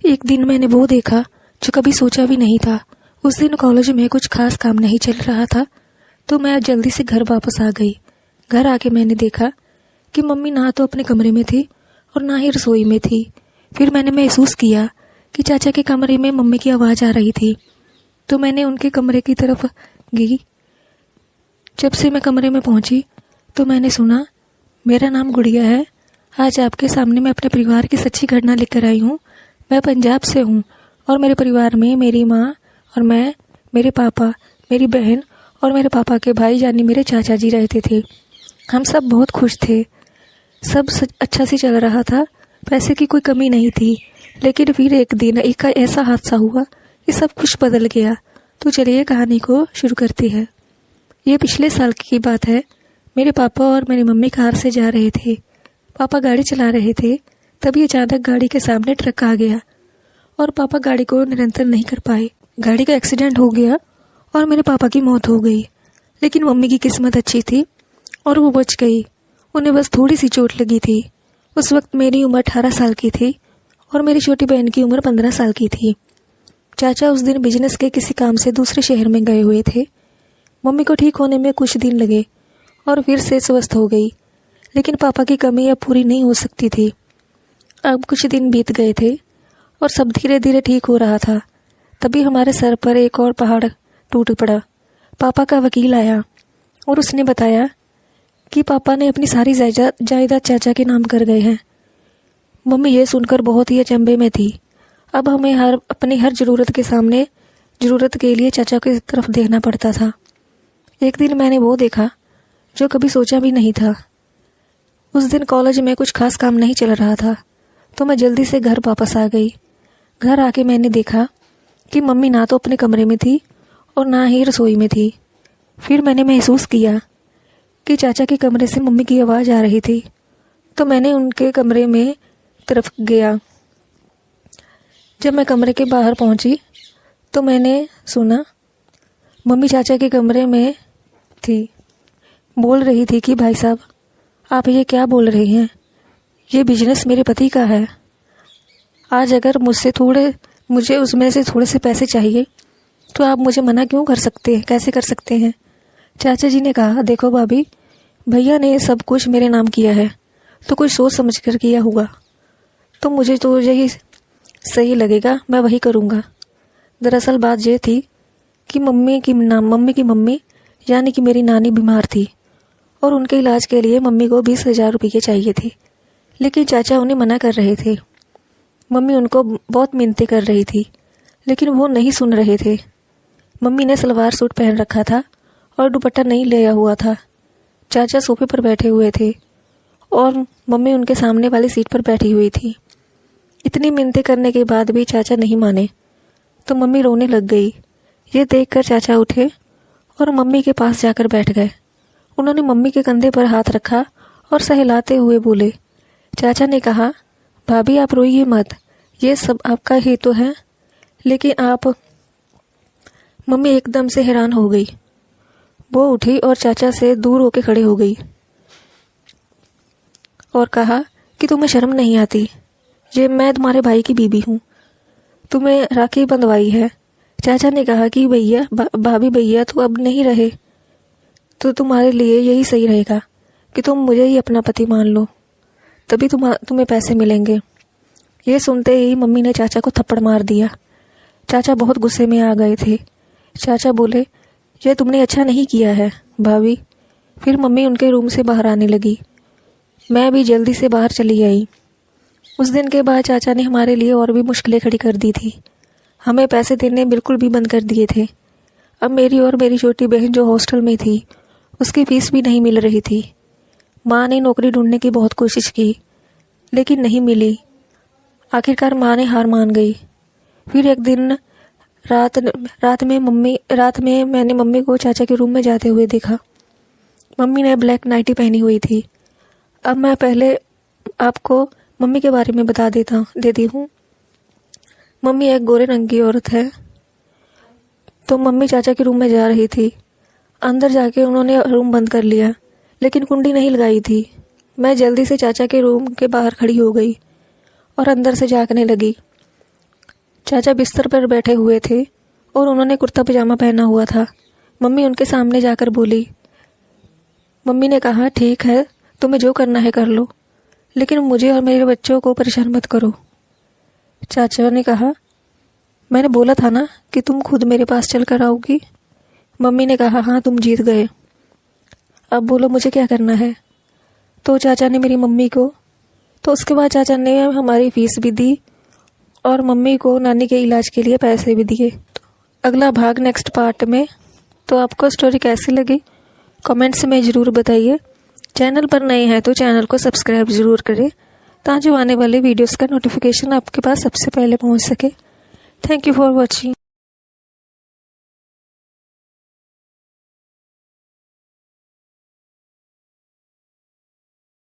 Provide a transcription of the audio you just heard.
एक दिन मैंने वो देखा जो कभी सोचा भी नहीं था। उस दिन कॉलेज में कुछ खास काम नहीं चल रहा था, तो मैं जल्दी से घर वापस आ गई। घर आके मैंने देखा कि मम्मी ना तो अपने कमरे में थी और ना ही रसोई में थी। फिर मैंने महसूस किया कि चाचा के कमरे में मम्मी की आवाज़ आ रही थी, तो मैंने उनके कमरे की तरफ गई। जब से मैं कमरे में पहुंची तो मैंने सुना, मेरा नाम गुड़िया है। आज आपके सामने मैं अपने परिवार की सच्ची घटना लेकर आई हूँ। मैं पंजाब से हूँ और मेरे परिवार में मेरी माँ और मैं, मेरे पापा, मेरी बहन और मेरे पापा के भाई यानी मेरे चाचा जी रहते थे। हम सब बहुत खुश थे, सब अच्छा से चल रहा था, पैसे की कोई कमी नहीं थी। लेकिन फिर एक दिन एक ऐसा हादसा हुआ कि सब कुछ बदल गया। तो चलिए कहानी को शुरू करते हैं। ये पिछले साल की बात है। मेरे पापा और मेरी मम्मी कार से जा रहे थे। पापा गाड़ी चला रहे थे, तभी अचानक गाड़ी के सामने ट्रक आ गया और पापा गाड़ी को नियंत्रण नहीं कर पाए। गाड़ी का एक्सीडेंट हो गया और मेरे पापा की मौत हो गई। लेकिन मम्मी की किस्मत अच्छी थी और वो बच गई। उन्हें बस थोड़ी सी चोट लगी थी। उस वक्त मेरी उम्र 18 साल की थी और मेरी छोटी बहन की उम्र 15 साल की थी। चाचा उस दिन बिजनेस के किसी काम से दूसरे शहर में गए हुए थे। मम्मी को ठीक होने में कुछ दिन लगे और फिर से स्वस्थ हो गई। लेकिन पापा की कमी अब पूरी नहीं हो सकती थी। अब कुछ दिन बीत गए थे और सब धीरे धीरे ठीक हो रहा था। तभी हमारे सर पर एक और पहाड़ टूट पड़ा। पापा का वकील आया और उसने बताया कि पापा ने अपनी सारी जायदाद चाचा के नाम कर गए हैं। मम्मी ये सुनकर बहुत ही अचंभे में थी। अब हमें अपनी हर ज़रूरत के सामने ज़रूरत के लिए चाचा की तरफ देखना पड़ता था। एक दिन मैंने वो देखा जो कभी सोचा भी नहीं था। उस दिन कॉलेज में कुछ खास काम नहीं चल रहा था, तो मैं जल्दी से घर वापस आ गई। घर आके मैंने देखा कि मम्मी ना तो अपने कमरे में थी और ना ही रसोई में थी। फिर मैंने महसूस किया कि चाचा के कमरे से मम्मी की आवाज़ आ रही थी, तो मैंने उनके कमरे में तरफ गया। जब मैं कमरे के बाहर पहुंची तो मैंने सुना, मम्मी चाचा के कमरे में थी। बोल रही थी कि भाई साहब, आप ये क्या बोल रहे हैं? ये बिजनेस मेरे पति का है। आज अगर मुझे उसमें से थोड़े से पैसे चाहिए तो आप मुझे मना क्यों कर सकते हैं? कैसे कर सकते हैं? चाचा जी ने कहा, देखो भाभी, भैया ने सब कुछ मेरे नाम किया है तो कुछ सोच समझ कर किया होगा, तो मुझे तो यही सही लगेगा, मैं वही करूँगा। दरअसल बात ये थी कि मम्मी की मम्मी यानी कि मेरी नानी बीमार थी और उनके इलाज के लिए मम्मी को 20,000 रुपये चाहिए थे। लेकिन चाचा उन्हें मना कर रहे थे। मम्मी उनको बहुत मिन्नतें कर रही थी, लेकिन वो नहीं सुन रहे थे। मम्मी ने सलवार सूट पहन रखा था और दुपट्टा नहीं लिया हुआ था। चाचा सोफे पर बैठे हुए थे और मम्मी उनके सामने वाली सीट पर बैठी हुई थी। इतनी मिन्नतें करने के बाद भी चाचा नहीं माने, तो मम्मी रोने लग गई। ये देखकर चाचा उठे और मम्मी के पास जाकर बैठ गए। उन्होंने मम्मी के कंधे पर हाथ रखा और सहलाते हुए बोले। चाचा ने कहा, भाभी आप रोइए मत, ये सब आपका ही तो है। लेकिन आप। मम्मी एकदम से हैरान हो गई। वो उठी और चाचा से दूर होकर खड़े हो गई और कहा कि तुम्हें शर्म नहीं आती? ये मैं तुम्हारे भाई की बीबी हूँ, तुम्हें राखी बंधवाई है। चाचा ने कहा कि भैया भाभी भैया तो अब नहीं रहे, तो तुम्हारे लिए यही सही रहेगा कि तुम मुझे ही अपना पति मान लो, तभी तुम्हें पैसे मिलेंगे। ये सुनते ही मम्मी ने चाचा को थप्पड़ मार दिया। चाचा बहुत गुस्से में आ गए थे। चाचा बोले, ये तुमने अच्छा नहीं किया है भाभी। फिर मम्मी उनके रूम से बाहर आने लगी। मैं भी जल्दी से बाहर चली आई। उस दिन के बाद चाचा ने हमारे लिए और भी मुश्किलें खड़ी कर दी थी। हमें पैसे देने बिल्कुल भी बंद कर दिए थे। अब मेरी और मेरी छोटी बहन जो हॉस्टल में थी, उसकी फीस भी नहीं मिल रही थी। माँ ने नौकरी ढूंढने की बहुत कोशिश की, लेकिन नहीं मिली। आखिरकार माँ ने हार मान गई। फिर एक दिन रात में मैंने मम्मी को चाचा के रूम में जाते हुए देखा। मम्मी ने ब्लैक नाइटी पहनी हुई थी। अब मैं पहले आपको मम्मी के बारे में बता देती हूँ। मम्मी एक गोरे रंग की औरत है। तो मम्मी चाचा के रूम में जा रही थी। अंदर जाके उन्होंने रूम बंद कर लिया, लेकिन कुंडी नहीं लगाई थी। मैं जल्दी से चाचा के रूम के बाहर खड़ी हो गई और अंदर से झांकने लगी। चाचा बिस्तर पर बैठे हुए थे और उन्होंने कुर्ता पजामा पहना हुआ था। मम्मी उनके सामने जाकर बोली। मम्मी ने कहा, ठीक है, तुम्हें जो करना है कर लो, लेकिन मुझे और मेरे बच्चों को परेशान मत करो। चाचा ने कहा, मैंने बोला था ना कि तुम खुद मेरे पास चल कर आओगी। मम्मी ने कहा, हाँ तुम जीत गए, अब बोलो मुझे क्या करना है। तो चाचा ने मेरी मम्मी को, तो उसके बाद चाचा ने हमारी फीस भी दी और मम्मी को नानी के इलाज के लिए पैसे भी दिए। अगला भाग नेक्स्ट पार्ट में। तो आपको स्टोरी कैसी लगी कमेंट्स में ज़रूर बताइए। चैनल पर नए हैं तो चैनल को सब्सक्राइब ज़रूर करें ताकि आने वाले वीडियोस का नोटिफिकेशन आपके पास सबसे पहले पहुंच सके। Thank you for watching.